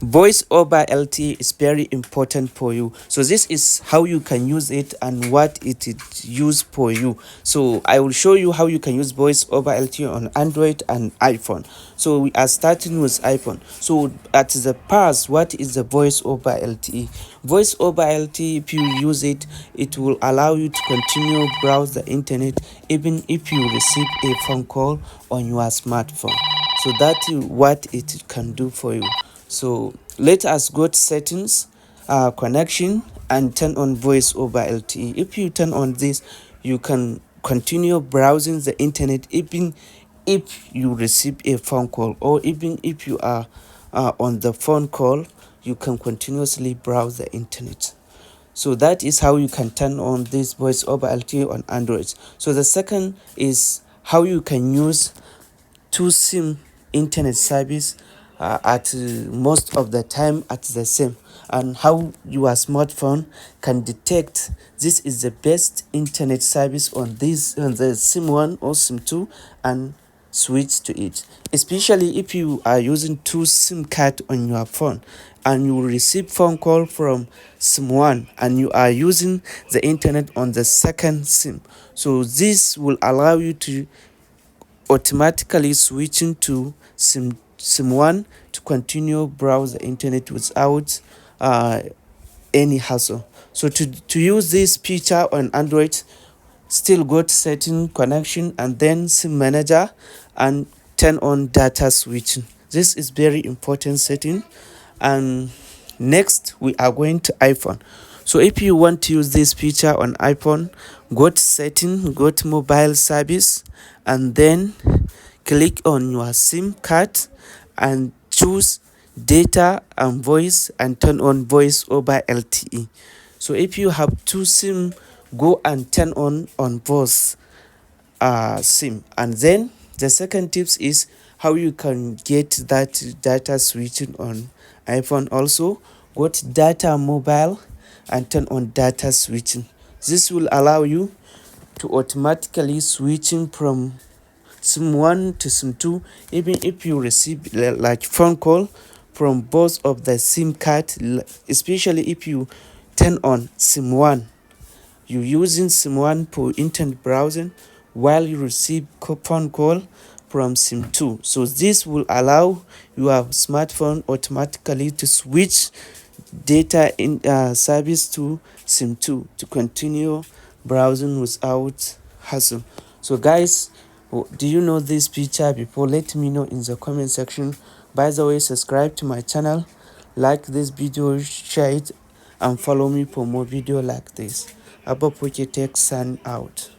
Voice over LTE is very important for you. So this is how you can use it and what it is used for you. So I will show you how you can use voice over LTE on Android and iPhone. So we are starting with iPhone. So at the past, what is the voice over LTE? Voice over LTE, if you use it, it will allow you to continue browse the internet even if you receive a phone call on your smartphone. So that is what it can do for you. So let us go to settings, connection, and turn on voice over LTE. If you turn on this, you can continue browsing the internet even if you receive a phone call, or even if you are on the phone call, you can continuously browse the internet. So that is how you can turn on this voice over LTE on Android. So the second is how you can use two SIM internet service at most of the time at the same, and how your smartphone can detect this is the best internet service on this on the SIM 1 or SIM 2 and switch to it, especially if you are using two SIM card on your phone and you receive phone call from SIM 1 and you are using the internet on the second SIM. So this will allow you to automatically switching to sim 1 to continue browse the internet without any hassle. So to use this feature on Android, still go to setting, connection, and then sim manager and turn on data switching. This is very important setting. And next we are going to iPhone. So if you want to use this feature on iPhone, go to setting, go to mobile service, and then click on your SIM card and choose data and voice and turn on voice over LTE. So if you have two SIM, go and turn on both SIM. And then the second tips is how you can get that data switching on iPhone. Also go to data mobile and turn on data switching. This will allow you to automatically switching from SIM 1 to SIM 2 even if you receive like phone call from both of the SIM card, especially if you turn on SIM 1. You're using SIM 1 for internet browsing while you receive phone call from SIM 2. So this will allow your smartphone automatically to switch data in service to SIM 2 to continue browsing without hassle. So guys, do you know this feature before? Let me know in the comment section. By the way, subscribe to my channel, like this video, share it, and follow me for more video like this. Abba Poke Tech sign out.